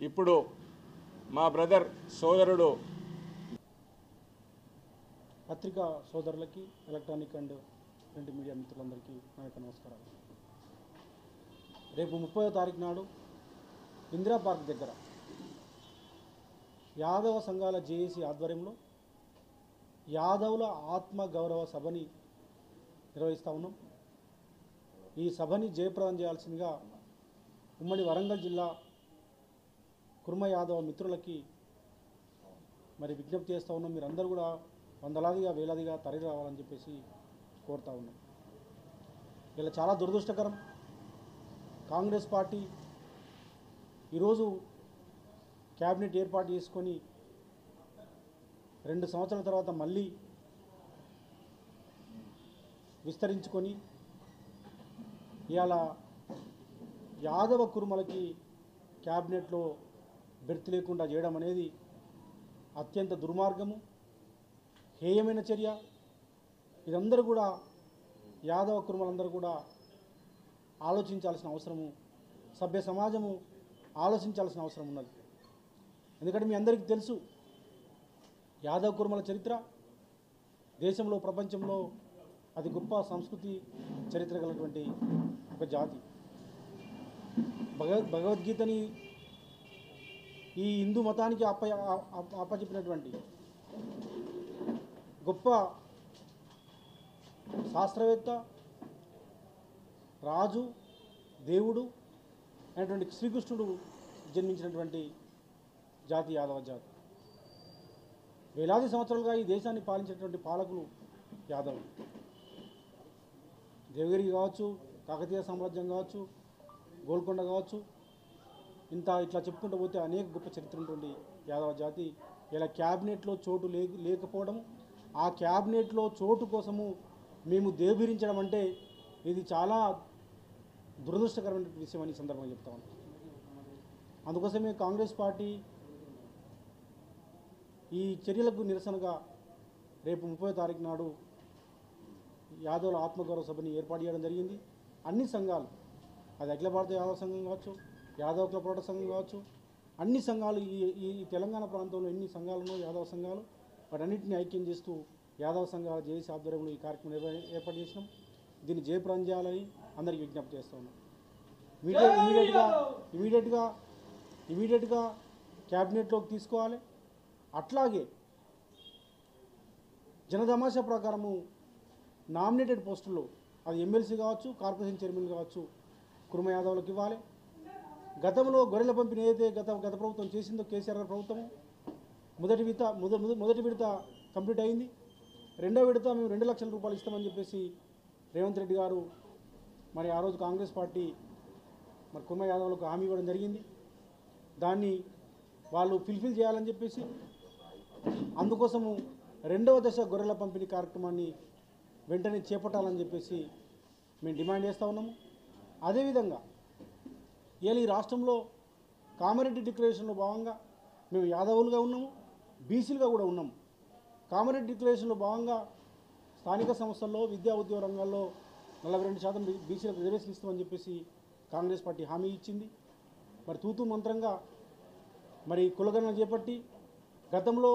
ఇప్పుడు మా బ్రదర్ సోదరుడు పత్రికా సోదరులకి ఎలక్ట్రానిక్ అండ్ ప్రింట్ మీడియా మిత్రులందరికీ నా యొక్క నమస్కారాలు. రేపు 30వ తారీఖు నాడు ఇందిరా పార్క్ దగ్గర యాదవ సంఘాల జేఏసీ ఆధ్వర్యంలో యాదవుల ఆత్మ గౌరవ సభని నిర్వహిస్తూ ఉన్నాం. ఈ సభని జయప్రదం చేయాల్సిందిగా ఉమ్మడి వరంగల్ జిల్లా కుర్మ యాదవ మిత్రులకి మరి విజ్ఞప్తి చేస్తూ ఉన్నాం. మీరందరూ కూడా వందలాదిగా వేలాదిగా తరలి రావాలని చెప్పేసి కోరుతూ ఉన్నాం. ఇలా చాలా దురదృష్టకరం. కాంగ్రెస్ పార్టీ ఈరోజు క్యాబినెట్ ఏర్పాటు చేసుకొని 2 సంవత్సరాల తర్వాత మళ్ళీ విస్తరించుకొని ఇవాళ యాదవ కుర్మలకి క్యాబినెట్లో బెర్త్ లేకుండా చేయడం అనేది అత్యంత దుర్మార్గము, హేయమైన చర్య. ఇదందరూ కూడా యాదవ కుర్మలందరూ కూడా ఆలోచించాల్సిన అవసరము, సభ్య సమాజము ఆలోచించాల్సిన అవసరం ఉన్నది. ఎందుకంటే మీ అందరికీ తెలుసు, యాదవ కుర్మల చరిత్ర దేశంలో ప్రపంచంలో అతి గొప్ప సంస్కృతి చరిత్ర కలిగినటువంటి ఒక జాతి. భగవద్గీతని ఈ హిందూ మతానికి అప్పచెప్పినటువంటి గొప్ప శాస్త్రవేత్త, రాజు, దేవుడు అయినటువంటి శ్రీకృష్ణుడు జన్మించినటువంటి జాతి యాదవ జాతి. వేలాది సంవత్సరాలుగా ఈ దేశాన్ని పాలించినటువంటి పాలకులు యాదవులు. దేవగిరి కావచ్చు, కాకతీయ సామ్రాజ్యం కావచ్చు, గోల్కొండ కావచ్చు, ఇట్లా చెప్పుకుంటూ పోతే అనేక గొప్ప చరిత్ర ఉన్నటువంటి యాదవ జాతి ఇలా క్యాబినెట్లో చోటు లేకపోవడం, ఆ క్యాబినెట్లో చోటు కోసము మేము దేవీరించడం అంటే ఇది చాలా దురదృష్టకరమైన విషయం అని సందర్భంగా చెప్తా ఉన్నాం. అందుకోసమే కాంగ్రెస్ పార్టీ ఈ చర్యలకు నిరసనగా రేపు 30వ తారీఖు నాడు యాదవుల ఆత్మగౌరవ సభని ఏర్పాటు చేయడం జరిగింది. అన్ని సంఘాలు, అది అఖిల భారత యాదవ సంఘం కావచ్చు, యాదవ కుల పోరాట సంఘం కావచ్చు, అన్ని సంఘాలు ఈ తెలంగాణ ప్రాంతంలో ఎన్ని సంఘాలను యాదవ సంఘాలు వాటన్నింటినీ ఐక్యం చేస్తూ యాదవ సంఘాల జేఏసీ ఆధ్వర్యంలో ఈ కార్యక్రమం ఏర్పాటు చేసినాం. దీన్ని జయప్రదం చేయాలని అందరికీ విజ్ఞప్తి చేస్తూ ఉన్నాం. ఇమీడియట్గా క్యాబినెట్లోకి తీసుకోవాలి. అట్లాగే జనదమాషా ప్రకారము నామినేటెడ్ పోస్టుల్లో అది ఎమ్మెల్సీ కావచ్చు, కార్పొరేషన్ చైర్మన్ కావచ్చు, కుర్మ యాదవులకు ఇవ్వాలి. గతంలో గొర్రెల పంపిణీ ఏదైతే గత ప్రభుత్వం చేసిందో కేసీఆర్ గారి ప్రభుత్వము మొదటి విడత కంప్లీట్ అయింది. రెండో విడత మేము 2 లక్షల రూపాయలు ఇస్తామని చెప్పేసి రేవంత్ రెడ్డి గారు మరి ఆ రోజు కాంగ్రెస్ పార్టీ మరి కుర్మ యాదవులకు హామీ ఇవ్వడం జరిగింది. దాన్ని వాళ్ళు ఫుల్ఫిల్ చేయాలని చెప్పేసి అందుకోసము 2వ దశ గొర్రెల పంపిణీ కార్యక్రమాన్ని వెంటనే చేపట్టాలని చెప్పేసి మేము డిమాండ్ చేస్తూ ఉన్నాము. అదేవిధంగా ఇవాళ ఈ రాష్ట్రంలో కామారెడ్డి డిక్లరేషన్లో భాగంగా మేము యాదవులుగా ఉన్నాము, బీసీలుగా కూడా ఉన్నాము. కామారెడ్డి డిక్లరేషన్లో భాగంగా స్థానిక సంస్థల్లో విద్యా ఉద్యోగ రంగాల్లో 42% బీసీలకు రిజర్వేషన్ ఇస్తామని చెప్పేసి కాంగ్రెస్ పార్టీ హామీ ఇచ్చింది. మరి తూతూ మంత్రంగా మరి కులగణన చేపట్టి గతంలో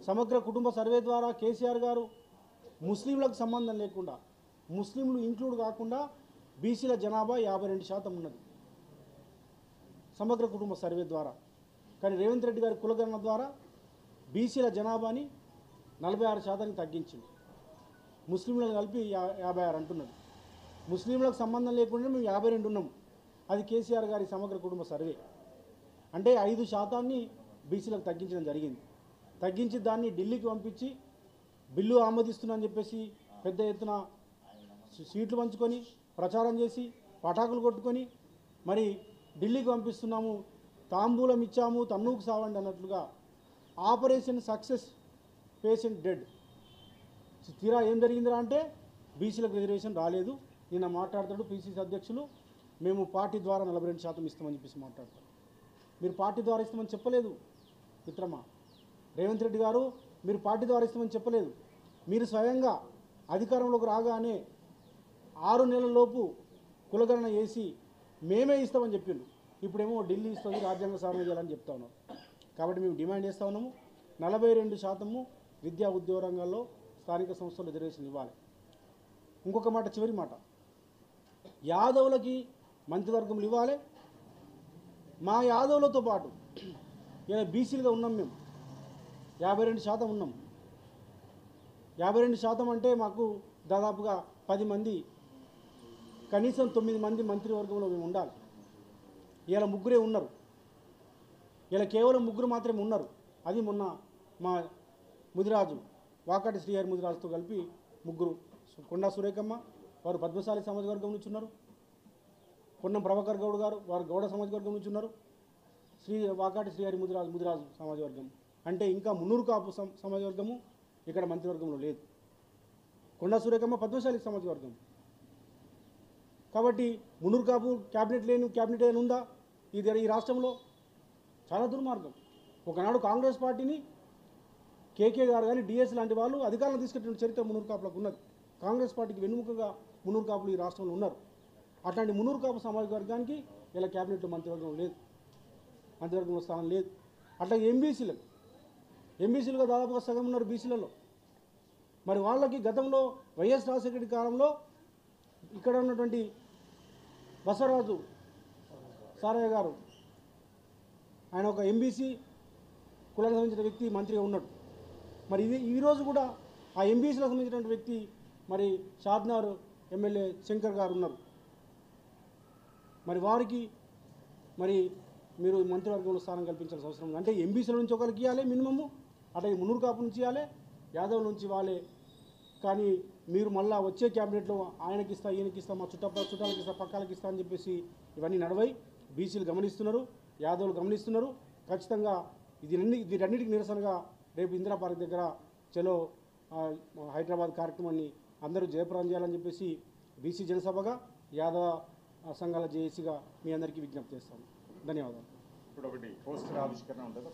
సమగ్ర కుటుంబ సర్వే ద్వారా కేసీఆర్ గారు ముస్లింలకు సంబంధం లేకుండా, ముస్లింలు ఇంక్లూడ్ కాకుండా బీసీల జనాభా 52% ఉన్నది సమగ్ర కుటుంబ సర్వే ద్వారా. కానీ రేవంత్ రెడ్డి గారి కులగణన ద్వారా బీసీల జనాభాని 46% తగ్గించింది. ముస్లింలను కలిపి 56 అంటున్నది. ముస్లింలకు సంబంధం లేకుండా మేము 52 ఉన్నాం. అది కేసీఆర్ గారి సమగ్ర కుటుంబ సర్వే. అంటే 5% బీసీలకు తగ్గించడం జరిగింది. తగ్గించి దాన్ని ఢిల్లీకి పంపించి బిల్లు ఆమోదిస్తున్నామని చెప్పేసి పెద్ద ఎత్తున సీట్లు పంచుకొని ప్రచారం చేసి పటాకులు కొట్టుకొని మరి ఢిల్లీకి పంపిస్తున్నాము, తాంబూలం ఇచ్చాము, తన్నుకు సావండి అన్నట్లుగా ఆపరేషన్ సక్సెస్ పేషెంట్ డెడ్. తీరా ఏం జరిగిందిరా అంటే బీసీలకు రిజర్వేషన్ రాలేదు. నిన్న మాట్లాడతాడు పీసీసీ అధ్యక్షులు, మేము పార్టీ ద్వారా 42% ఇస్తామని చెప్పేసి మాట్లాడతారు. మీరు పార్టీ ద్వారా ఇస్తామని చెప్పలేదు మిత్రమా. రేవంత్ రెడ్డి గారు మీరు పార్టీ ద్వారా ఇస్తామని చెప్పలేదు. మీరు స్వయంగా అధికారంలోకి రాగానే 6 నెలలలోపు కులగణన చేసి మేమే ఇస్తామని చెప్పిండు. ఇప్పుడేమో ఢిల్లీ ఇస్తుంది రాజ్యాంగ సవరణ చేయాలని చెప్తా ఉన్నారు. కాబట్టి మేము డిమాండ్ చేస్తూ ఉన్నాము 42% విద్యా ఉద్యోగ రంగాల్లో స్థానిక సంస్థలు రిజర్వేషన్ ఇవ్వాలి. ఇంకొక మాట, చివరి మాట, యాదవులకి మంత్రివర్గంలు ఇవ్వాలి. మా యాదవులతో పాటు ఇలా బీసీలుగా ఉన్నాం, మేము 52% ఉన్నాం. 52% అంటే మాకు దాదాపుగా 10 మంది, కనీసం 9 మంది మంత్రివర్గంలో మేము ఉండాలి. ఇలా ముగ్గురే ఉన్నారు, ఇలా కేవలం ముగ్గురు మాత్రమే ఉన్నారు. అది మొన్న మా ముదిరాజు వాకాటి శ్రీహరి ముదిరాజుతో కలిపి ముగ్గురు, కొండా సురేఖమ్మ వారు పద్మశాలి సమాజ వర్గం నుంచి ఉన్నారు, పొన్నం ప్రభాకర్ గౌడ్ గారు వారు గౌడ సమాజ వర్గం నుంచి ఉన్నారు, వాకాటి శ్రీహరి ముదిరాజు సమాజ వర్గం. అంటే ఇంకా మున్నూరు కాపు సమాజ వర్గము ఇక్కడ మంత్రివర్గంలో లేదు. కొండా సురేఖమ్మ పద్మశాలి సమాజ వర్గం. కాబట్టి మున్నూరు కాపు క్యాబినెట్ ఏమైనా ఉందా ఈ రాష్ట్రంలో? చాలా దుర్మార్గం. ఒకనాడు కాంగ్రెస్ పార్టీని కేకే గారు కానీ డిఎస్ లాంటి వాళ్ళు అధికారంలో తీసుకెట్టిన చరిత్ర మున్నూరు కాపులకు ఉన్నది. కాంగ్రెస్ పార్టీకి వెన్నుముకగా మున్నూరు కాపులు ఈ రాష్ట్రంలో ఉన్నారు. అట్లాంటి మున్నూరు కాపు సమాజ వర్గానికి ఇలా క్యాబినెట్లో మంత్రివర్గం లేదు, మంత్రివర్గంలో స్థానం లేదు. అట్లా ఎంబీసీలుగా దాదాపుగా సగం ఉన్నారు బీసీలలో. మరి వాళ్ళకి గతంలో వైఎస్ రాజశేఖర రెడ్డి కాలంలో ఇక్కడ ఉన్నటువంటి బసవరాజు సారయ్య గారు, ఆయన ఒక ఎంబీసీ కులానికి సంబంధించిన వ్యక్తి మంత్రిగా ఉన్నాడు. మరి ఈరోజు కూడా ఆ ఎంబీసీలకు సంబంధించినటువంటి వ్యక్తి మరి షాద్నగర్ ఎమ్మెల్యే శంకర్ గారు ఉన్నారు. మరి వారికి మరి మీరు మంత్రివర్గంలో స్థానం కల్పించాల్సిన అవసరం ఉంది. అంటే ఎంబీసీల నుంచి ఒకరికి ఇవ్వాలి మినిమము, అట్లా మున్నూరు కాపు నుంచి ఇవ్వాలి, యాదవ్ నుంచి ఇవ్వాలి. కానీ మీరు మళ్ళీ వచ్చే క్యాబినెట్లో ఆయనకి ఇస్తా, ఈయనకి ఇస్తా, మా చుట్టాలకి ఇస్తా, పక్కాలకి ఇస్తా అని చెప్పేసి ఇవన్నీ నడవై బీసీలు గమనిస్తున్నారు, యాదవులు గమనిస్తున్నారు. ఖచ్చితంగా వీటన్నిటికి నిరసనగా రేపు ఇందిరా పార్క్ దగ్గర చలో హైదరాబాద్ కార్యక్రమాన్ని అందరూ జయప్రదం చేయాలని చెప్పేసి బీసీ జనసభగా యాదవ సంఘాల జేఏసీగా మీ అందరికీ విజ్ఞప్తి చేస్తాను. ధన్యవాదాలు. ఇప్పుడు ఒకటి పోస్టర్ ఆవిష్కరణ ఉంటుంది.